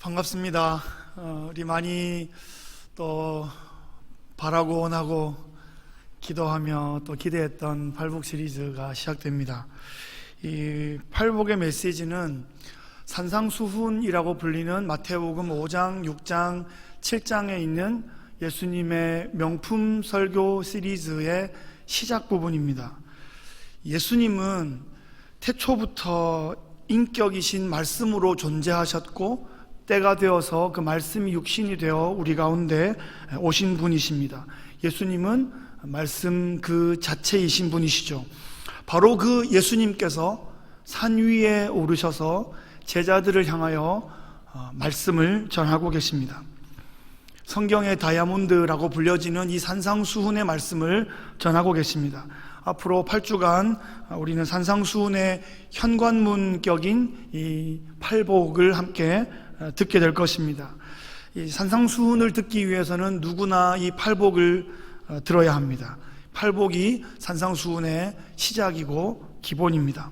반갑습니다. 우리 많이 또 바라고 원하고 기도하며 또 기대했던 팔복 시리즈가 시작됩니다. 이 팔복의 메시지는 산상수훈이라고 불리는 마태복음 5장, 6장, 7장에 있는 예수님의 명품 설교 시리즈의 시작 부분입니다. 예수님은 태초부터 인격이신 말씀으로 존재하셨고 때가 되어서 그 말씀이 육신이 되어 우리 가운데 오신 분이십니다. 예수님은 말씀 그 자체이신 분이시죠. 바로 그 예수님께서 산 위에 오르셔서 제자들을 향하여 말씀을 전하고 계십니다. 성경의 다이아몬드라고 불려지는 이 산상수훈의 말씀을 전하고 계십니다. 앞으로 8주간 우리는 산상수훈의 현관문격인 이 팔복을 함께 듣게 될 것입니다. 이 산상수훈을 듣기 위해서는 누구나 이 팔복을 들어야 합니다. 팔복이 산상수훈의 시작이고 기본입니다.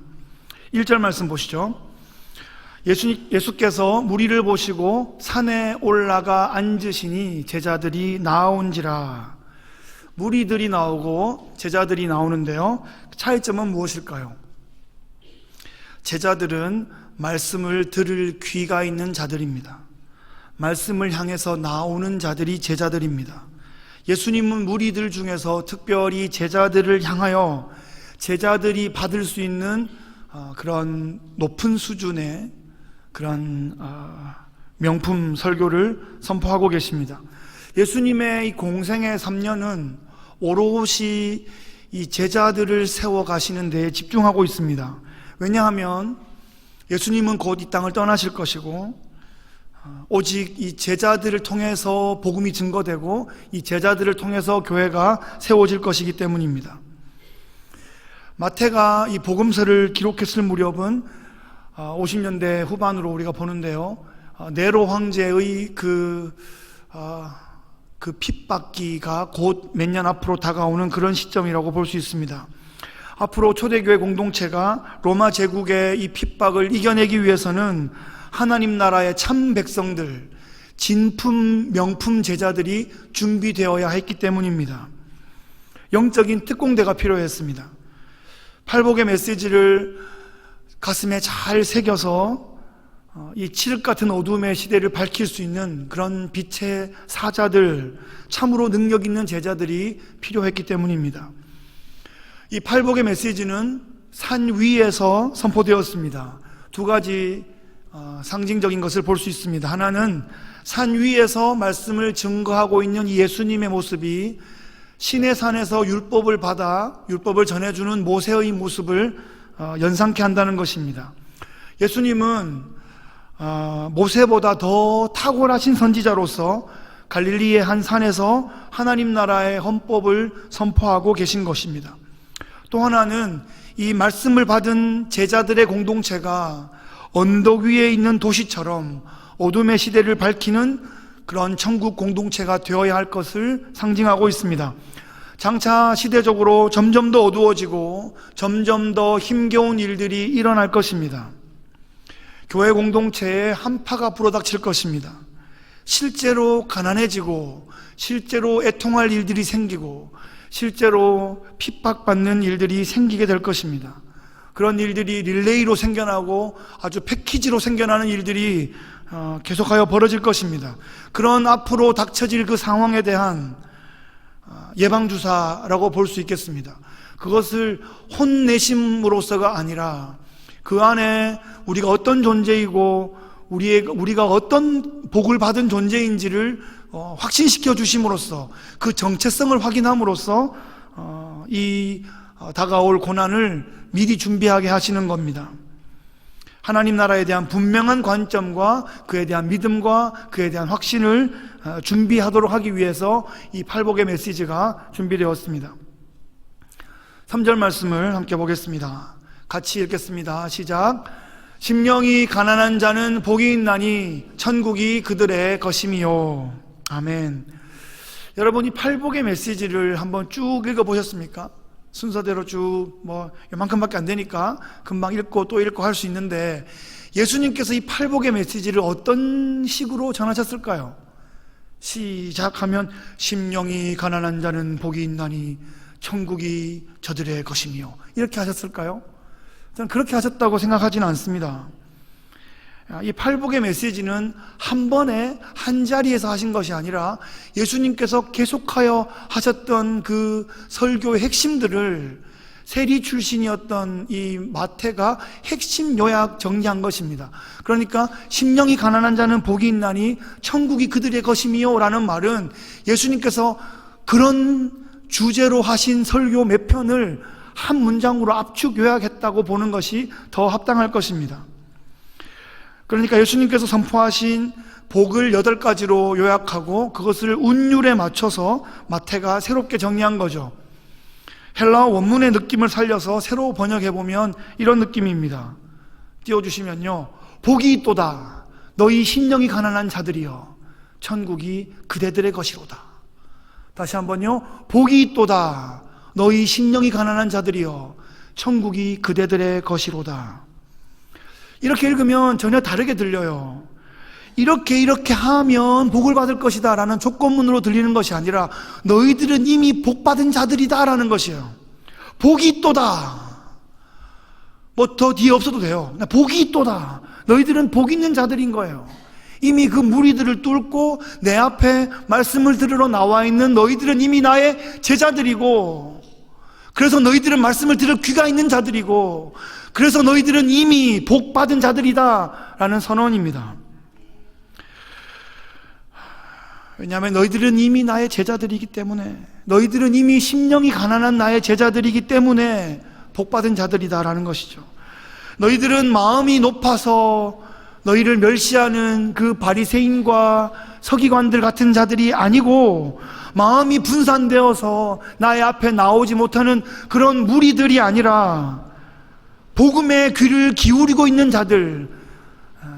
1절 말씀 보시죠. 예수께서 무리를 보시고 산에 올라가 앉으시니 제자들이 나온지라. 무리들이 나오고 제자들이 나오는데요, 차이점은 무엇일까요? 제자들은 말씀을 들을 귀가 있는 자들입니다. 말씀을 향해서 나오는 자들이 제자들입니다. 예수님은 무리들 중에서 특별히 제자들을 향하여 제자들이 받을 수 있는 그런 높은 수준의 그런 명품 설교를 선포하고 계십니다. 예수님의 이 공생의 3년은 오롯이 이 제자들을 세워 가시는 데에 집중하고 있습니다. 왜냐하면 예수님은 곧 이 땅을 떠나실 것이고 오직 이 제자들을 통해서 복음이 증거되고 이 제자들을 통해서 교회가 세워질 것이기 때문입니다. 마태가 이 복음서를 기록했을 무렵은 50년대 후반으로 우리가 보는데요, 네로 황제의 그 핍박기가 곧 몇 년 앞으로 다가오는 그런 시점이라고 볼 수 있습니다. 앞으로 초대교회 공동체가 로마 제국의 이 핍박을 이겨내기 위해서는 하나님 나라의 참 백성들, 진품 명품 제자들이 준비되어야 했기 때문입니다. 영적인 특공대가 필요했습니다. 팔복의 메시지를 가슴에 잘 새겨서 이 칠흑 같은 어둠의 시대를 밝힐 수 있는 그런 빛의 사자들, 참으로 능력 있는 제자들이 필요했기 때문입니다. 이 팔복의 메시지는 산 위에서 선포되었습니다. 두 가지 상징적인 것을 볼 수 있습니다. 하나는 산 위에서 말씀을 증거하고 있는 이 예수님의 모습이 시내산에서 율법을 받아 율법을 전해주는 모세의 모습을 연상케 한다는 것입니다. 예수님은 모세보다 더 탁월하신 선지자로서 갈릴리의 한 산에서 하나님 나라의 헌법을 선포하고 계신 것입니다. 또 하나는 이 말씀을 받은 제자들의 공동체가 언덕 위에 있는 도시처럼 어둠의 시대를 밝히는 그런 천국 공동체가 되어야 할 것을 상징하고 있습니다. 장차 시대적으로 점점 더 어두워지고 점점 더 힘겨운 일들이 일어날 것입니다. 교회 공동체에 한파가 불어닥칠 것입니다. 실제로 가난해지고 실제로 애통할 일들이 생기고 실제로 핍박받는 일들이 생기게 될 것입니다. 그런 일들이 릴레이로 생겨나고 아주 패키지로 생겨나는 일들이 계속하여 벌어질 것입니다. 그런 앞으로 닥쳐질 그 상황에 대한 예방주사라고 볼 수 있겠습니다. 그것을 혼내심으로서가 아니라 그 안에 우리가 어떤 존재이고 우리가 어떤 복을 받은 존재인지를 확신시켜 주심으로써 그 정체성을 확인함으로써 이 다가올 고난을 미리 준비하게 하시는 겁니다. 하나님 나라에 대한 분명한 관점과 그에 대한 믿음과 그에 대한 확신을 준비하도록 하기 위해서 이 팔복의 메시지가 준비되었습니다. 3절 말씀을 함께 보겠습니다. 같이 읽겠습니다. 시작. 심령이 가난한 자는 복이 있나니 천국이 그들의 것임이요. 아멘. 여러분, 이 팔복의 메시지를 한번 쭉 읽어보셨습니까? 순서대로 쭉 요만큼밖에 안 되니까 금방 읽고 또 읽고 할 수 있는데, 예수님께서 이 팔복의 메시지를 어떤 식으로 전하셨을까요? 시작하면 심령이 가난한 자는 복이 있나니 천국이 저들의 것이며, 이렇게 하셨을까요? 저는 그렇게 하셨다고 생각하지는 않습니다. 이 팔복의 메시지는 한 번에 한 자리에서 하신 것이 아니라 예수님께서 계속하여 하셨던 그 설교의 핵심들을 세리 출신이었던 이 마태가 핵심 요약 정리한 것입니다. 그러니까 심령이 가난한 자는 복이 있나니 천국이 그들의 것이며 라는 말은 예수님께서 그런 주제로 하신 설교 몇 편을 한 문장으로 압축 요약했다고 보는 것이 더 합당할 것입니다. 그러니까 예수님께서 선포하신 복을 8가지로 요약하고 그것을 운율에 맞춰서 마태가 새롭게 정리한 거죠. 헬라어 원문의 느낌을 살려서 새로 번역해보면 이런 느낌입니다. 띄워주시면요, 복이 있도다 너희 심령이 가난한 자들이여 천국이 그대들의 것이로다. 다시 한번요, 복이 있도다 너희 심령이 가난한 자들이여 천국이 그대들의 것이로다. 이렇게 읽으면 전혀 다르게 들려요. 이렇게 하면 복을 받을 것이다 라는 조건문으로 들리는 것이 아니라 너희들은 이미 복받은 자들이다 라는 것이에요. 복이 있도다, 더 뒤에 없어도 돼요. 복이 있도다, 너희들은 복 있는 자들인 거예요. 이미 그 무리들을 뚫고 내 앞에 말씀을 들으러 나와 있는 너희들은 이미 나의 제자들이고, 그래서 너희들은 말씀을 들을 귀가 있는 자들이고, 그래서 너희들은 이미 복받은 자들이다 라는 선언입니다. 왜냐하면 너희들은 이미 나의 제자들이기 때문에, 너희들은 이미 심령이 가난한 나의 제자들이기 때문에 복받은 자들이다라는 것이죠. 너희들은 마음이 높아서 너희를 멸시하는 그 바리새인과 서기관들 같은 자들이 아니고, 마음이 분산되어서 나의 앞에 나오지 못하는 그런 무리들이 아니라 복음의 귀를 기울이고 있는 자들,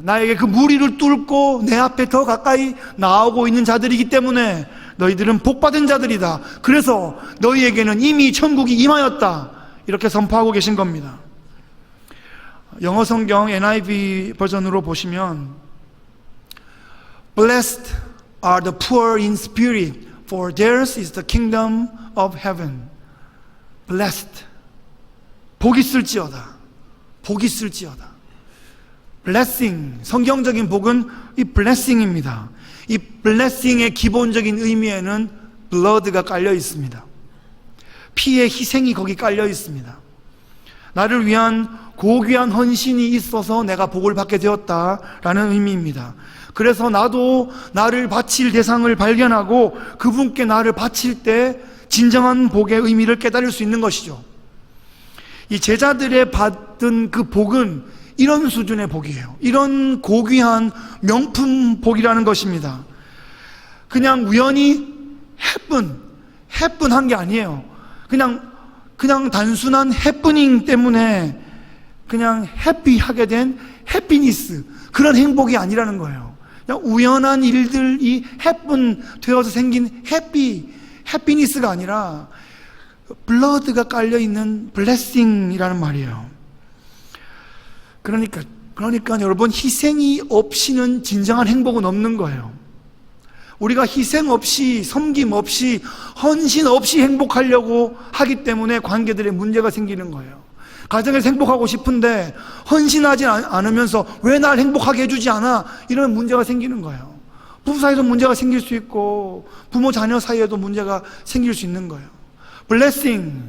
나에게 그 무리를 뚫고 내 앞에 더 가까이 나오고 있는 자들이기 때문에 너희들은 복받은 자들이다. 그래서 너희에게는 이미 천국이 임하였다. 이렇게 선포하고 계신 겁니다. 영어 성경 NIV 버전으로 보시면 Blessed are the poor in spirit, for theirs is the kingdom of heaven. Blessed, 복 있을지어다, 복 있을지어다. blessing, 성경적인 복은 이 blessing입니다. 이 blessing의 기본적인 의미에는 blood가 깔려 있습니다. 피의 희생이 거기 깔려 있습니다. 나를 위한 고귀한 헌신이 있어서 내가 복을 받게 되었다라는 의미입니다. 그래서 나도 나를 바칠 대상을 발견하고 그분께 나를 바칠 때 진정한 복의 의미를 깨달을 수 있는 것이죠. 이 제자들의 받은 그 복은 이런 수준의 복이에요. 이런 고귀한 명품 복이라는 것입니다. 그냥 우연히 해픈한 게 아니에요. 그냥 단순한 해프닝 때문에 그냥 해피하게 된 해피니스, 그런 행복이 아니라는 거예요. 그냥 우연한 일들이 해픈 되어서 생긴 해피니스가 아니라 블러드가 깔려있는 블레싱이라는 말이에요. 그러니까 여러분, 희생이 없이는 진정한 행복은 없는 거예요. 우리가 희생 없이, 섬김 없이, 헌신 없이 행복하려고 하기 때문에 관계들에 문제가 생기는 거예요. 가정에서 행복하고 싶은데 헌신하지 않으면서 왜 날 행복하게 해주지 않아? 이런 문제가 생기는 거예요. 부부 사이에도 문제가 생길 수 있고 부모 자녀 사이에도 문제가 생길 수 있는 거예요. blessing,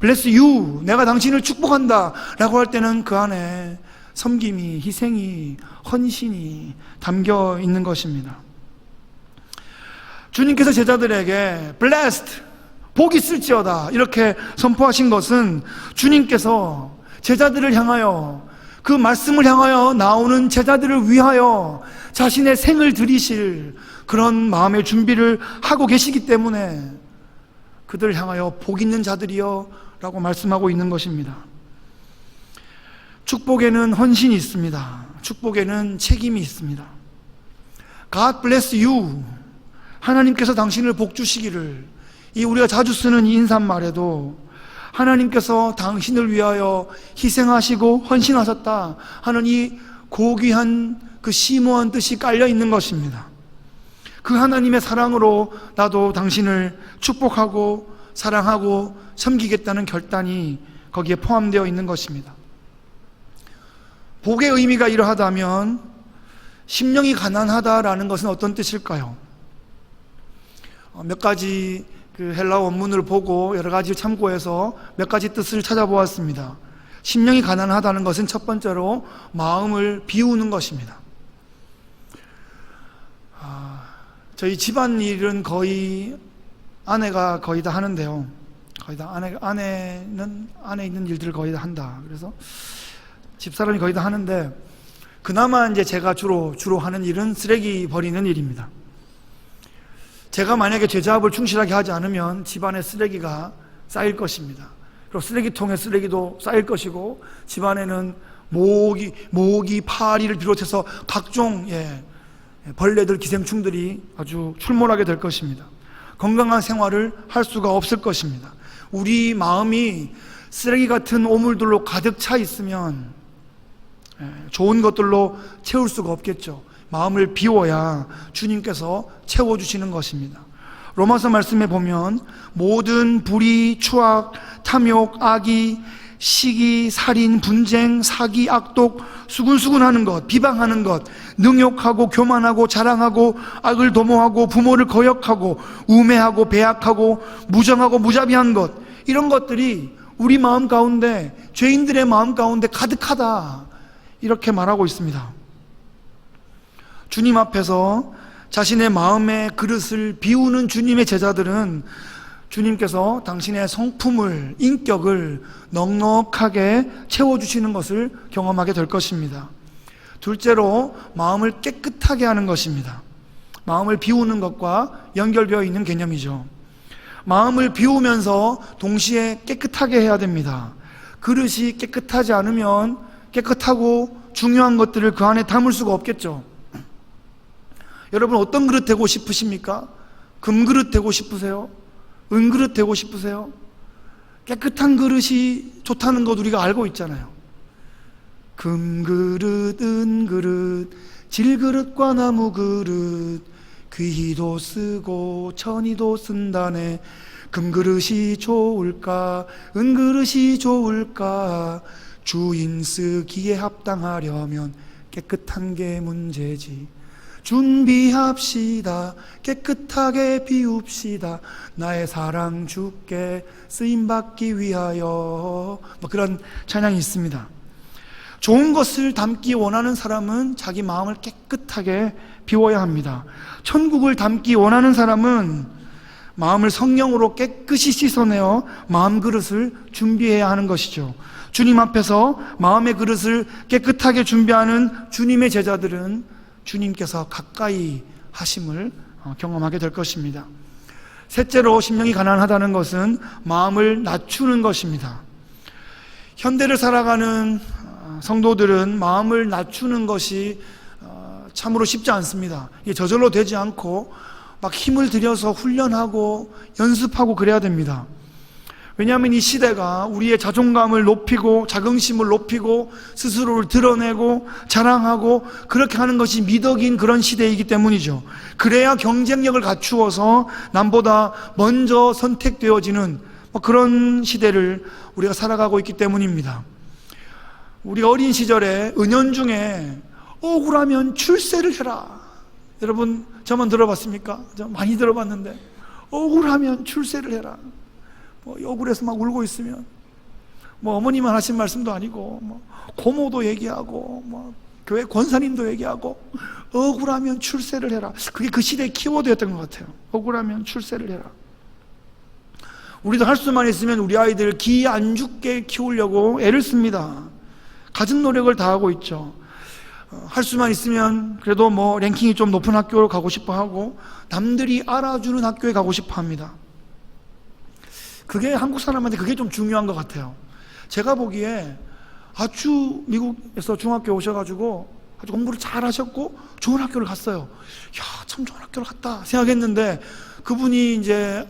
bless you, 내가 당신을 축복한다 라고 할 때는 그 안에 섬김이, 희생이, 헌신이 담겨 있는 것입니다. 주님께서 제자들에게 blessed, 복 있을지어다 이렇게 선포하신 것은 주님께서 제자들을 향하여, 그 말씀을 향하여 나오는 제자들을 위하여 자신의 생을 드리실 그런 마음의 준비를 하고 계시기 때문에 그들을 향하여 복 있는 자들이여 라고 말씀하고 있는 것입니다. 축복에는 헌신이 있습니다. 축복에는 책임이 있습니다. God bless you, 하나님께서 당신을 복 주시기를, 이 우리가 자주 쓰는 이 인사말에도 하나님께서 당신을 위하여 희생하시고 헌신하셨다 하는 이 고귀한 그 심오한 뜻이 깔려 있는 것입니다. 그 하나님의 사랑으로 나도 당신을 축복하고 사랑하고 섬기겠다는 결단이 거기에 포함되어 있는 것입니다. 복의 의미가 이러하다면 심령이 가난하다라는 것은 어떤 뜻일까요? 몇 가지 그 헬라 원문을 보고 여러 가지 참고해서 몇 가지 뜻을 찾아보았습니다. 심령이 가난하다는 것은 첫 번째로 마음을 비우는 것입니다. 저희 집안일은 거의 아내가 거의 다 하는데요. 거의 다 아내는 안에 있는 일들을 거의 다 한다. 그래서 집사람이 거의 다 하는데 그나마 이제 제가 주로 하는 일은 쓰레기 버리는 일입니다. 제가 만약에 제자업을 충실하게 하지 않으면 집안에 쓰레기가 쌓일 것입니다. 그리고 쓰레기통에 쓰레기도 쌓일 것이고 집안에는 모기, 파리를 비롯해서 각종 벌레들, 기생충들이 아주 출몰하게 될 것입니다. 건강한 생활을 할 수가 없을 것입니다. 우리 마음이 쓰레기 같은 오물들로 가득 차 있으면 좋은 것들로 채울 수가 없겠죠. 마음을 비워야 주님께서 채워주시는 것입니다. 로마서 말씀에 보면 모든 불의, 추악, 탐욕, 악의, 시기, 살인, 분쟁, 사기, 악독, 수군수군하는 것, 비방하는 것, 능욕하고 교만하고 자랑하고 악을 도모하고 부모를 거역하고 우매하고 배약하고 무정하고 무자비한 것, 이런 것들이 우리 마음 가운데, 죄인들의 마음 가운데 가득하다, 이렇게 말하고 있습니다. 주님 앞에서 자신의 마음의 그릇을 비우는 주님의 제자들은 주님께서 당신의 성품을, 인격을 넉넉하게 채워주시는 것을 경험하게 될 것입니다. 둘째로 마음을 깨끗하게 하는 것입니다. 마음을 비우는 것과 연결되어 있는 개념이죠. 마음을 비우면서 동시에 깨끗하게 해야 됩니다. 그릇이 깨끗하지 않으면 깨끗하고 중요한 것들을 그 안에 담을 수가 없겠죠. 여러분 어떤 그릇 되고 싶으십니까? 금그릇 되고 싶으세요? 은그릇 되고 싶으세요? 깨끗한 그릇이 좋다는 것 우리가 알고 있잖아요. 금그릇, 은그릇, 질그릇과 나무그릇, 귀도 쓰고 천이도 쓴다네. 금그릇이 좋을까, 은그릇이 좋을까? 주인 쓰기에 합당하려면 깨끗한 게 문제지. 준비합시다. 깨끗하게 비웁시다. 나의 사랑 주께 쓰임받기 위하여. 그런 찬양이 있습니다. 좋은 것을 담기 원하는 사람은 자기 마음을 깨끗하게 비워야 합니다. 천국을 담기 원하는 사람은 마음을 성령으로 깨끗이 씻어내어 마음 그릇을 준비해야 하는 것이죠. 주님 앞에서 마음의 그릇을 깨끗하게 준비하는 주님의 제자들은 주님께서 가까이 하심을 경험하게 될 것입니다. 셋째로 심령이 가난하다는 것은 마음을 낮추는 것입니다. 현대를 살아가는 성도들은 마음을 낮추는 것이 참으로 쉽지 않습니다. 이게 저절로 되지 않고 막 힘을 들여서 훈련하고 연습하고 그래야 됩니다. 왜냐하면 이 시대가 우리의 자존감을 높이고 자긍심을 높이고 스스로를 드러내고 자랑하고 그렇게 하는 것이 미덕인 그런 시대이기 때문이죠. 그래야 경쟁력을 갖추어서 남보다 먼저 선택되어지는 그런 시대를 우리가 살아가고 있기 때문입니다. 우리 어린 시절에 은연중에 억울하면 출세를 해라. 여러분 저만 들어봤습니까? 저 많이 들어봤는데 억울하면 출세를 해라. 억울해서 막 울고 있으면 어머니만 하신 말씀도 아니고 고모도 얘기하고 교회 권사님도 얘기하고 억울하면 출세를 해라. 그게 그 시대의 키워드였던 것 같아요. 억울하면 출세를 해라. 우리도 할 수만 있으면 우리 아이들 기 안 죽게 키우려고 애를 씁니다. 갖은 노력을 다하고 있죠. 할 수만 있으면 그래도 랭킹이 좀 높은 학교로 가고 싶어 하고 남들이 알아주는 학교에 가고 싶어 합니다. 그게 한국 사람한테 그게 좀 중요한 것 같아요. 제가 보기에 아주 미국에서 중학교 오셔가지고 아주 공부를 잘 하셨고 좋은 학교를 갔어요. 야, 참 좋은 학교를 갔다 생각했는데, 그분이 이제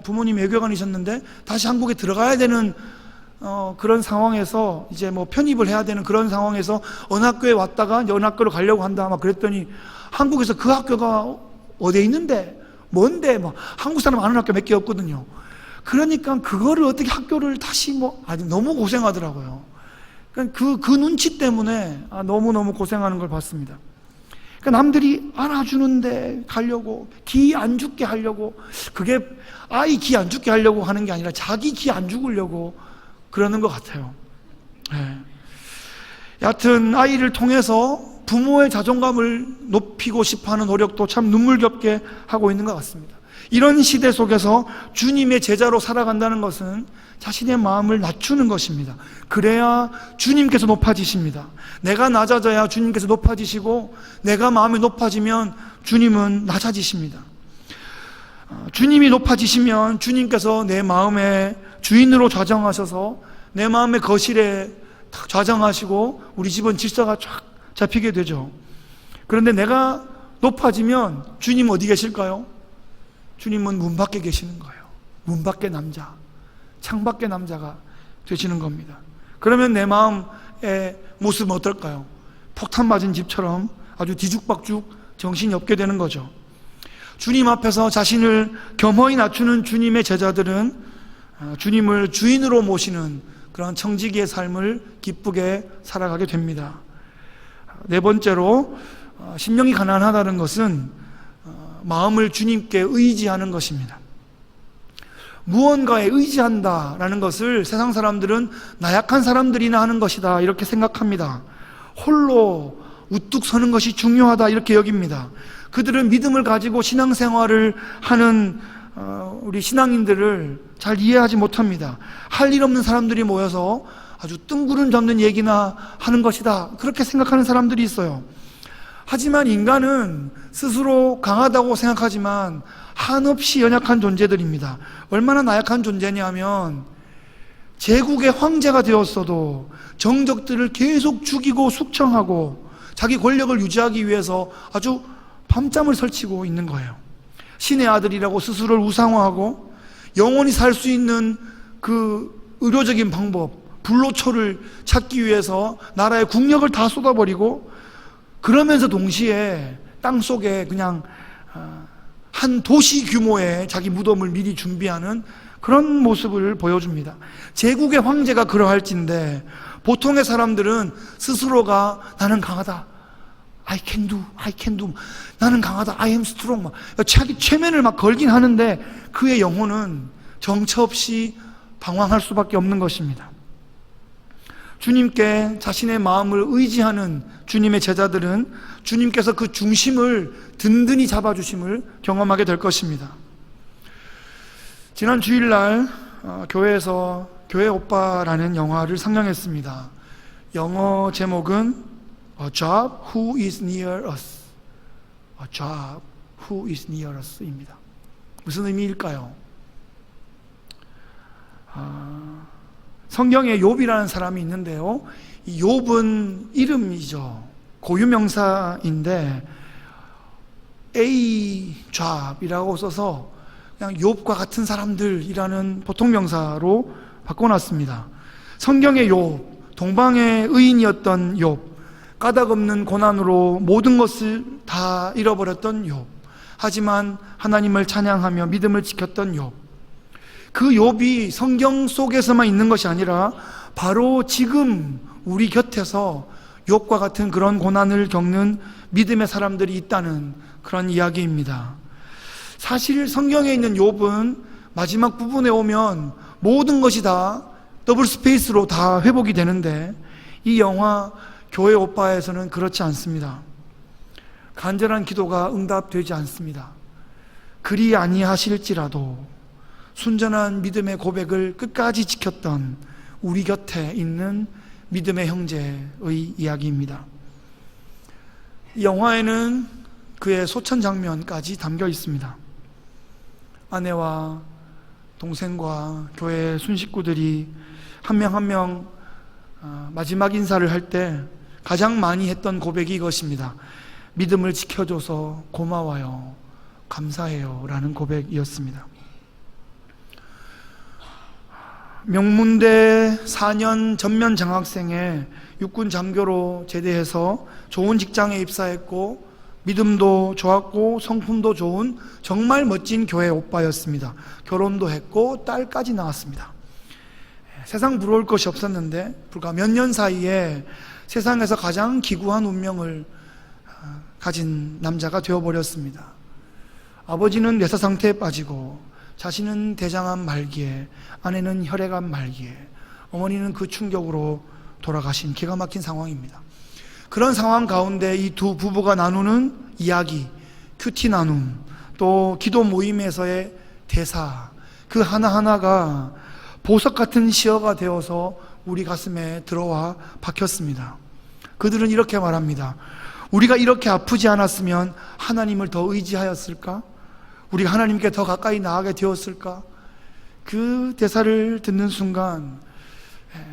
부모님 외교관이셨는데 다시 한국에 들어가야 되는 그런 상황에서 이제 뭐 편입을 해야 되는 그런 상황에서 어느 학교에 왔다가 이제 어느 학교로 가려고 한다 막 그랬더니, 한국에서 그 학교가 어디에 있는데 뭔데 뭐 한국 사람 아는 학교 몇 개 없거든요. 그러니까 그거를 어떻게 학교를 다시 뭐 아주 너무 고생하더라고요. 그러니까 그 눈치 때문에 너무너무 고생하는 걸 봤습니다. 그러니까 남들이 알아주는데 가려고, 기 안 죽게 하려고, 그게 아이 기 안 죽게 하려고 하는 게 아니라 자기 기 안 죽으려고 그러는 것 같아요. 네. 여하튼 아이를 통해서 부모의 자존감을 높이고 싶어하는 노력도 참 눈물겹게 하고 있는 것 같습니다. 이런 시대 속에서 주님의 제자로 살아간다는 것은 자신의 마음을 낮추는 것입니다. 그래야 주님께서 높아지십니다. 내가 낮아져야 주님께서 높아지시고, 내가 마음이 높아지면 주님은 낮아지십니다. 주님이 높아지시면 주님께서 내 마음의 주인으로 좌정하셔서 내 마음의 거실에 딱 좌정하시고 우리 집은 질서가 쫙 잡히게 되죠. 그런데 내가 높아지면 주님 어디 계실까요? 주님은 문 밖에 계시는 거예요. 문 밖의 남자, 창 밖의 남자가 되시는 겁니다. 그러면 내 마음의 모습은 어떨까요? 폭탄 맞은 집처럼 아주 뒤죽박죽 정신이 없게 되는 거죠. 주님 앞에서 자신을 겸허히 낮추는 주님의 제자들은 주님을 주인으로 모시는 그런 청지기의 삶을 기쁘게 살아가게 됩니다. 네 번째로, 심령이 가난하다는 것은 마음을 주님께 의지하는 것입니다. 무언가에 의지한다라는 것을 세상 사람들은 나약한 사람들이나 하는 것이다 이렇게 생각합니다. 홀로 우뚝 서는 것이 중요하다 이렇게 여깁니다. 그들은 믿음을 가지고 신앙생활을 하는 우리 신앙인들을 잘 이해하지 못합니다. 할 일 없는 사람들이 모여서 아주 뜬구름 잡는 얘기나 하는 것이다 그렇게 생각하는 사람들이 있어요. 하지만 인간은 스스로 강하다고 생각하지만 한없이 연약한 존재들입니다. 얼마나 나약한 존재냐면, 제국의 황제가 되었어도 정적들을 계속 죽이고 숙청하고 자기 권력을 유지하기 위해서 아주 밤잠을 설치고 있는 거예요. 신의 아들이라고 스스로를 우상화하고 영원히 살 수 있는 그 의료적인 방법, 불로초를 찾기 위해서 나라의 국력을 다 쏟아버리고, 그러면서 동시에 땅속에 그냥 한 도시 규모의 자기 무덤을 미리 준비하는 그런 모습을 보여줍니다. 제국의 황제가 그러할진데 보통의 사람들은 스스로가 나는 강하다, I can do, 나는 강하다, I am strong, 막 자기 최면을 막 걸긴 하는데 그의 영혼은 정처 없이 방황할 수밖에 없는 것입니다. 주님께 자신의 마음을 의지하는 주님의 제자들은 주님께서 그 중심을 든든히 잡아주심을 경험하게 될 것입니다. 지난 주일날 교회에서 교회 오빠라는 영화를 상영했습니다. 영어 제목은 A Job Who is Near Us. A Job Who is Near Us입니다. 무슨 의미일까요? 성경에 욥이라는 사람이 있는데요, 이 욥은 이름이죠. 고유명사인데 A job이라고 써서 그냥 욥과 같은 사람들이라는 보통명사로 바꿔놨습니다. 성경의 욥, 동방의 의인이었던 욥, 까닭없는 고난으로 모든 것을 다 잃어버렸던 욥, 하지만 하나님을 찬양하며 믿음을 지켰던 욥. 그 욥이 성경 속에서만 있는 것이 아니라 바로 지금 우리 곁에서 욥과 같은 그런 고난을 겪는 믿음의 사람들이 있다는 그런 이야기입니다. 사실 성경에 있는 욥은 마지막 부분에 오면 모든 것이 다 더블 스페이스로 다 회복이 되는데, 이 영화 교회 오빠에서는 그렇지 않습니다. 간절한 기도가 응답되지 않습니다. 그리 아니하실지라도 순전한 믿음의 고백을 끝까지 지켰던 우리 곁에 있는 믿음의 형제의 이야기입니다. 이 영화에는 그의 소천 장면까지 담겨 있습니다. 아내와 동생과 교회 순식구들이 한 명 한 명 마지막 인사를 할 때 가장 많이 했던 고백이 이것입니다. 믿음을 지켜줘서 고마워요, 감사해요 라는 고백이었습니다. 명문대 4년 전면 장학생에 육군 장교로 제대해서 좋은 직장에 입사했고 믿음도 좋았고 성품도 좋은 정말 멋진 교회 오빠였습니다. 결혼도 했고 딸까지 낳았습니다. 세상 부러울 것이 없었는데 불과 몇 년 사이에 세상에서 가장 기구한 운명을 가진 남자가 되어버렸습니다. 아버지는 뇌사 상태에 빠지고 자신은 대장암 말기에, 아내는 혈액암 말기에, 어머니는 그 충격으로 돌아가신 기가 막힌 상황입니다. 그런 상황 가운데 이 두 부부가 나누는 이야기, 큐티 나눔, 또 기도 모임에서의 대사, 그 하나하나가 보석 같은 시어가 되어서 우리 가슴에 들어와 박혔습니다. 그들은 이렇게 말합니다. 우리가 이렇게 아프지 않았으면 하나님을 더 의지하였을까? 우리가 하나님께 더 가까이 나아가게 되었을까? 그 대사를 듣는 순간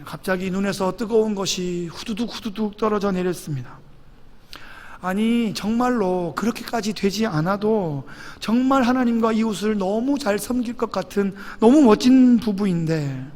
갑자기 눈에서 뜨거운 것이 후두둑 떨어져 내렸습니다. 아니, 정말로 그렇게까지 되지 않아도 정말 하나님과 이웃을 너무 잘 섬길 것 같은 너무 멋진 부부인데,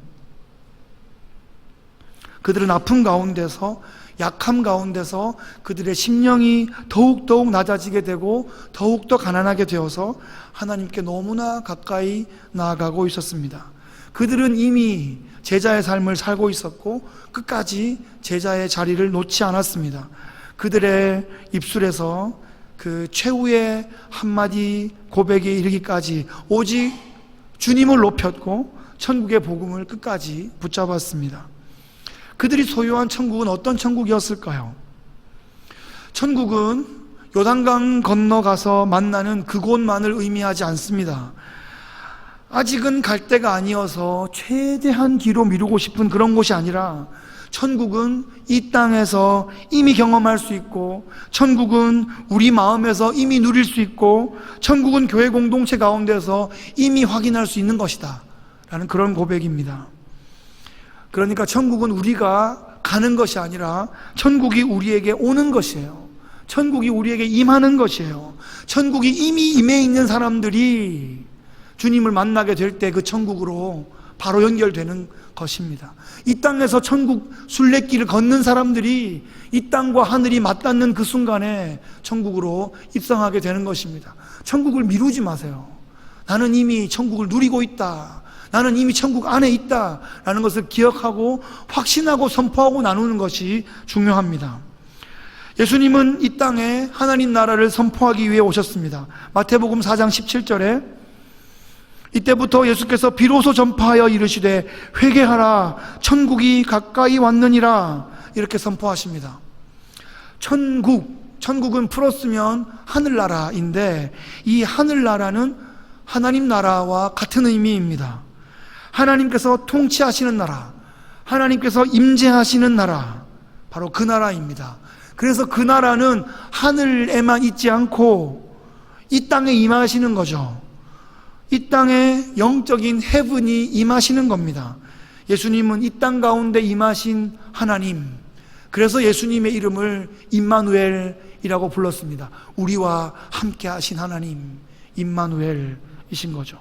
그들은 아픔 가운데서, 약함 가운데서 그들의 심령이 더욱더욱 낮아지게 되고 더욱더 가난하게 되어서 하나님께 너무나 가까이 나아가고 있었습니다. 그들은 이미 제자의 삶을 살고 있었고 끝까지 제자의 자리를 놓지 않았습니다. 그들의 입술에서 그 최후의 한마디 고백에 이르기까지 오직 주님을 높였고 천국의 복음을 끝까지 붙잡았습니다. 그들이 소유한 천국은 어떤 천국이었을까요? 천국은 요단강 건너가서 만나는 그곳만을 의미하지 않습니다. 아직은 갈 때가 아니어서 최대한 뒤로 미루고 싶은 그런 곳이 아니라, 천국은 이 땅에서 이미 경험할 수 있고, 천국은 우리 마음에서 이미 누릴 수 있고, 천국은 교회 공동체 가운데서 이미 확인할 수 있는 것이다 라는 그런 고백입니다. 그러니까 천국은 우리가 가는 것이 아니라 천국이 우리에게 오는 것이에요. 천국이 우리에게 임하는 것이에요. 천국이 이미 임해 있는 사람들이 주님을 만나게 될 때 그 천국으로 바로 연결되는 것입니다. 이 땅에서 천국 순례길을 걷는 사람들이 이 땅과 하늘이 맞닿는 그 순간에 천국으로 입성하게 되는 것입니다. 천국을 미루지 마세요. 나는 이미 천국을 누리고 있다, 나는 이미 천국 안에 있다 라는 것을 기억하고 확신하고 선포하고 나누는 것이 중요합니다. 예수님은 이 땅에 하나님 나라를 선포하기 위해 오셨습니다. 마태복음 4장 17절에 이때부터 예수께서 비로소 전파하여 이르시되 회개하라, 천국이 가까이 왔느니라, 이렇게 선포하십니다. 천국은 풀었으면 하늘나라인데, 이 하늘나라는 하나님 나라와 같은 의미입니다. 하나님께서 통치하시는 나라, 하나님께서 임재하시는 나라, 바로 그 나라입니다. 그래서 그 나라는 하늘에만 있지 않고 이 땅에 임하시는 거죠. 이 땅에 영적인 헤븐이 임하시는 겁니다. 예수님은 이 땅 가운데 임하신 하나님, 그래서 예수님의 이름을 임마누엘이라고 불렀습니다. 우리와 함께 하신 하나님, 임마누엘이신 거죠.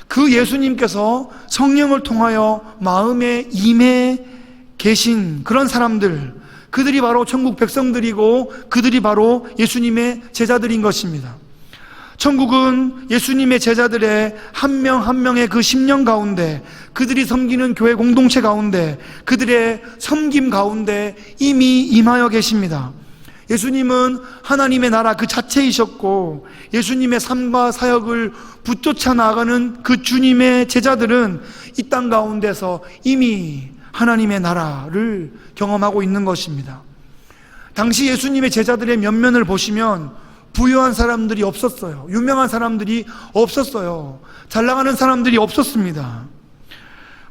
그 예수님께서 성령을 통하여 마음에 임해 계신 그런 사람들, 그들이 바로 천국 백성들이고 그들이 바로 예수님의 제자들인 것입니다. 천국은 예수님의 제자들의 한 명 한 명의 그 심령 가운데, 그들이 섬기는 교회 공동체 가운데, 그들의 섬김 가운데 이미 임하여 계십니다. 예수님은 하나님의 나라 그 자체이셨고, 예수님의 삶과 사역을 붙쫓아 나아가는 그 주님의 제자들은 이 땅 가운데서 이미 하나님의 나라를 경험하고 있는 것입니다. 당시 예수님의 제자들의 면면을 보시면 부유한 사람들이 없었어요. 유명한 사람들이 없었어요. 잘 나가는 사람들이 없었습니다.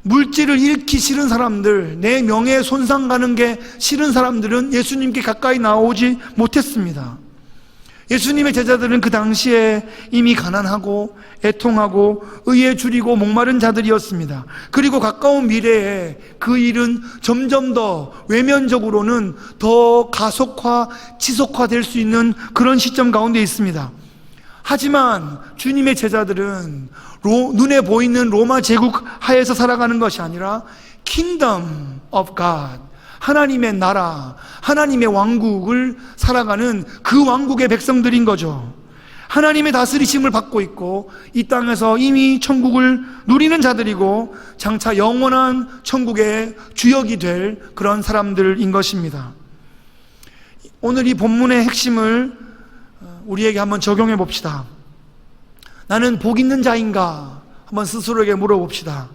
물질을 잃기 싫은 사람들, 내 명예에 손상 가는 게 싫은 사람들은 예수님께 가까이 나오지 못했습니다. 예수님의 제자들은 그 당시에 이미 가난하고 애통하고 의에 줄이고 목마른 자들이었습니다. 그리고 가까운 미래에 그 일은 점점 더 외면적으로는 더 가속화, 지속화될 수 있는 그런 시점 가운데 있습니다. 하지만 주님의 제자들은 눈에 보이는 로마 제국 하에서 살아가는 것이 아니라 Kingdom of God, 하나님의 나라, 하나님의 왕국을 살아가는 그 왕국의 백성들인 거죠. 하나님의 다스리심을 받고 있고 이 땅에서 이미 천국을 누리는 자들이고 장차 영원한 천국의 주역이 될 그런 사람들인 것입니다. 오늘 이 본문의 핵심을 우리에게 한번 적용해 봅시다. 나는 복 있는 자인가? 한번 스스로에게 물어봅시다.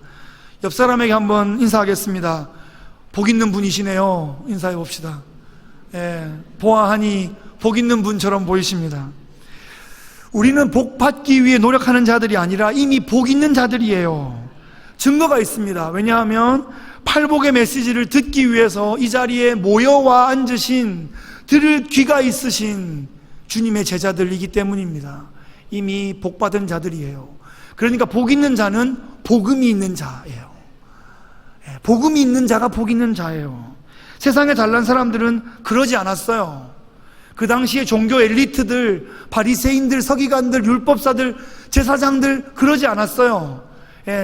옆 사람에게 한번 인사하겠습니다. 복 있는 분이시네요. 인사해 봅시다. 보아하니 복 있는 분처럼 보이십니다. 우리는 복 받기 위해 노력하는 자들이 아니라 이미 복 있는 자들이에요. 증거가 있습니다. 왜냐하면 팔복의 메시지를 듣기 위해서 이 자리에 모여와 앉으신, 들을 귀가 있으신 주님의 제자들이기 때문입니다. 이미 복 받은 자들이에요. 그러니까 복 있는 자는 복음이 있는 자예요. 복음이 있는 자가 복 있는 자예요. 세상에 잘난 사람들은 그러지 않았어요. 그 당시에 종교 엘리트들, 바리새인들, 서기관들, 율법사들, 제사장들 그러지 않았어요.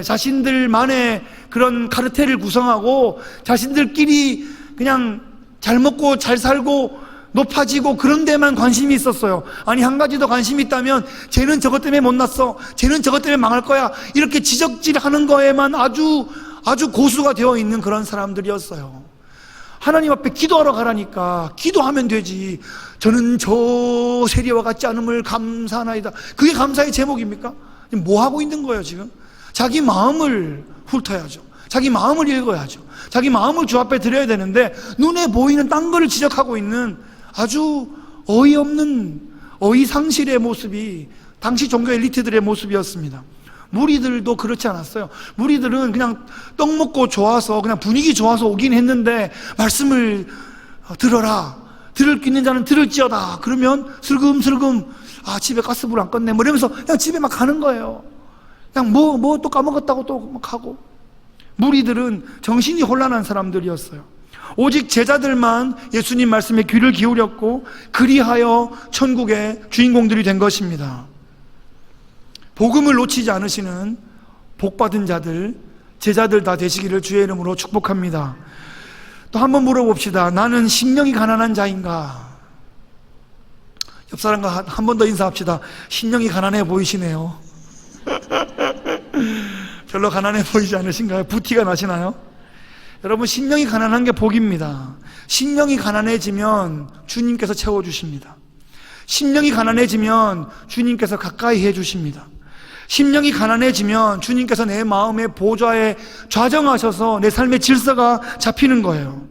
자신들만의 그런 카르텔을 구성하고 자신들끼리 그냥 잘 먹고 잘 살고 높아지고 그런 데만 관심이 있었어요. 아니 한 가지 더 관심이 있다면 쟤는 저것 때문에 못났어, 쟤는 저것 때문에 망할 거야, 이렇게 지적질하는 거에만 아주 고수가 되어 있는 그런 사람들이었어요. 하나님 앞에 기도하러 가라니까 기도하면 되지. 저는 저 세리와 같지 않음을 감사하나이다. 그게 감사의 제목입니까? 뭐 하고 있는 거예요 지금? 자기 마음을 훑어야죠. 자기 마음을 읽어야죠. 자기 마음을 주 앞에 드려야 되는데 눈에 보이는 딴 거를 지적하고 있는 아주 어이없는 어이상실의 모습이 당시 종교 엘리트들의 모습이었습니다. 무리들도 그렇지 않았어요. 무리들은 그냥 떡 먹고 좋아서 그냥 분위기 좋아서 오긴 했는데 말씀을 들어라, 들을 수 있는 자는 들을지어다. 그러면 슬금슬금 집에 가스불 안 껐네 뭐 이러면서 그냥 집에 막 가는 거예요. 그냥 뭐 또 까먹었다고 또 막 하고. 무리들은 정신이 혼란한 사람들이었어요. 오직 제자들만 예수님 말씀에 귀를 기울였고 그리하여 천국의 주인공들이 된 것입니다. 복음을 놓치지 않으시는 복받은 자들, 제자들 다 되시기를 주의 이름으로 축복합니다. 또 한번 물어봅시다. 나는 심령이 가난한 자인가? 옆 사람과 한 번 더 인사합시다. 심령이 가난해 보이시네요. 별로 가난해 보이지 않으신가요? 부티가 나시나요? 여러분, 심령이 가난한 게 복입니다. 심령이 가난해지면 주님께서 채워주십니다. 심령이 가난해지면 주님께서 가까이 해주십니다. 심령이 가난해지면 주님께서 내 마음의 보좌에 좌정하셔서 내 삶의 질서가 잡히는 거예요.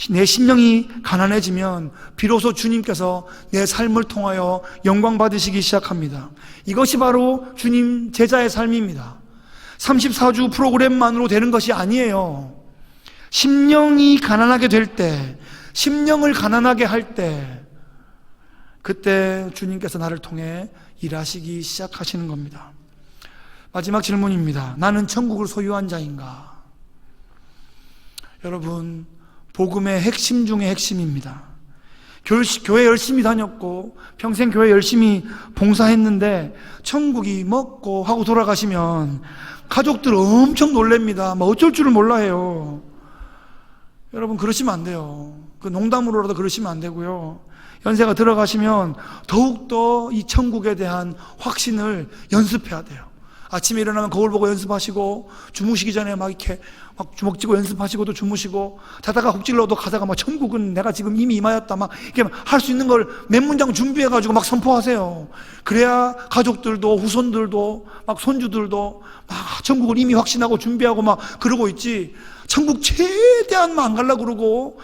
내 심령이 가난해지면 비로소 주님께서 내 삶을 통하여 영광 받으시기 시작합니다. 이것이 바로 주님 제자의 삶입니다. 34주 프로그램만으로 되는 것이 아니에요. 심령이 가난하게 될 때, 심령을 가난하게 할 때, 그때 주님께서 나를 통해 일하시기 시작하시는 겁니다. 마지막 질문입니다. 나는 천국을 소유한 자인가? 여러분, 복음의 핵심 중의 핵심입니다. 교회 열심히 다녔고 평생 교회 열심히 봉사했는데 천국이 먹고 하고 돌아가시면 가족들 엄청 놀랍니다. 뭐 어쩔 줄을 몰라 해요. 여러분, 그러시면 안 돼요. 그 농담으로라도 그러시면 안 되고요. 연세가 들어가시면 더욱더 이 천국에 대한 확신을 연습해야 돼요. 아침에 일어나면 거울 보고 연습하시고, 주무시기 전에 막 이렇게 막 주먹 쥐고 연습하시고 또 주무시고, 자다가 훅질러도 가다가 막 천국은 내가 지금 이미 임하였다 막 이렇게 할 수 있는 걸 몇 문장 준비해가지고 막 선포하세요. 그래야 가족들도 후손들도 막 손주들도 막 천국을 이미 확신하고 준비하고 막 그러고 있지. 천국 최대한 막 안 가려고 그러고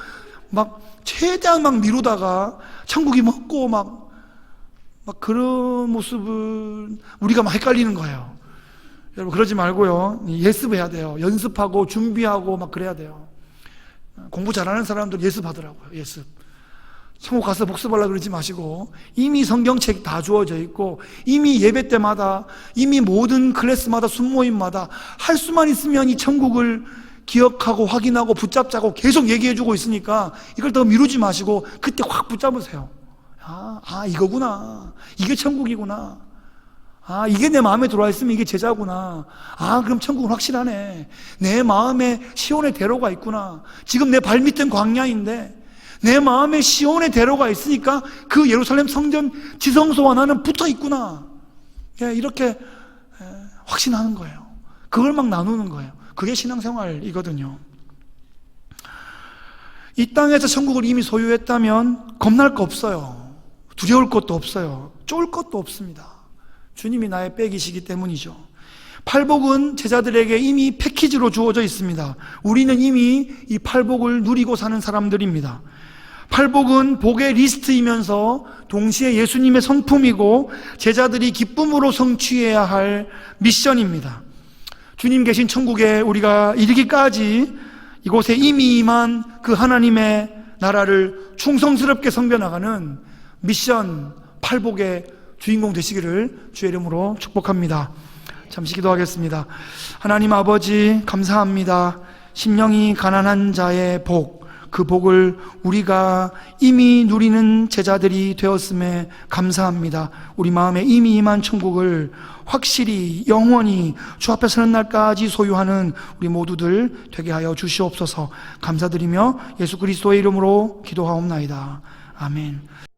막 최대한 막 미루다가 천국이 먹고 막 그런 모습은 우리가 막 헷갈리는 거예요. 여러분, 그러지 말고요. 예습해야 돼요. 연습하고 준비하고 막 그래야 돼요. 공부 잘하는 사람들 예습하더라고요. 예습. 천국 가서 복습하려고 그러지 마시고 이미 성경책 다 주어져 있고 이미 예배 때마다 이미 모든 클래스마다 순모임마다 할 수만 있으면 이 천국을 기억하고 확인하고 붙잡자고 계속 얘기해주고 있으니까 이걸 더 미루지 마시고 그때 확 붙잡으세요. 이거구나. 이게 천국이구나. 이게 내 마음에 들어와 있으면 이게 제자구나. 그럼 천국은 확실하네. 내 마음에 시온의 대로가 있구나. 지금 내 발밑은 광야인데 내 마음에 시온의 대로가 있으니까 그 예루살렘 성전 지성소와 나는 붙어 있구나. 이렇게 확신하는 거예요. 그걸 막 나누는 거예요. 그게 신앙생활이거든요. 이 땅에서 천국을 이미 소유했다면 겁날 거 없어요. 두려울 것도 없어요. 쫄 것도 없습니다. 주님이 나의 백이시기 때문이죠. 팔복은 제자들에게 이미 패키지로 주어져 있습니다. 우리는 이미 이 팔복을 누리고 사는 사람들입니다. 팔복은 복의 리스트이면서 동시에 예수님의 성품이고 제자들이 기쁨으로 성취해야 할 미션입니다. 주님 계신 천국에 우리가 이르기까지 이곳에 이미 임한 그 하나님의 나라를 충성스럽게 섬겨나가는 미션 팔복의 주인공 되시기를 주의 이름으로 축복합니다. 잠시 기도하겠습니다. 하나님 아버지 감사합니다. 심령이 가난한 자의 복, 그 복을 우리가 이미 누리는 제자들이 되었음에 감사합니다. 우리 마음에 이미 임한 천국을 확실히 영원히 주 앞에 서는 날까지 소유하는 우리 모두들 되게 하여 주시옵소서. 감사드리며 예수 그리스도의 이름으로 기도하옵나이다. 아멘.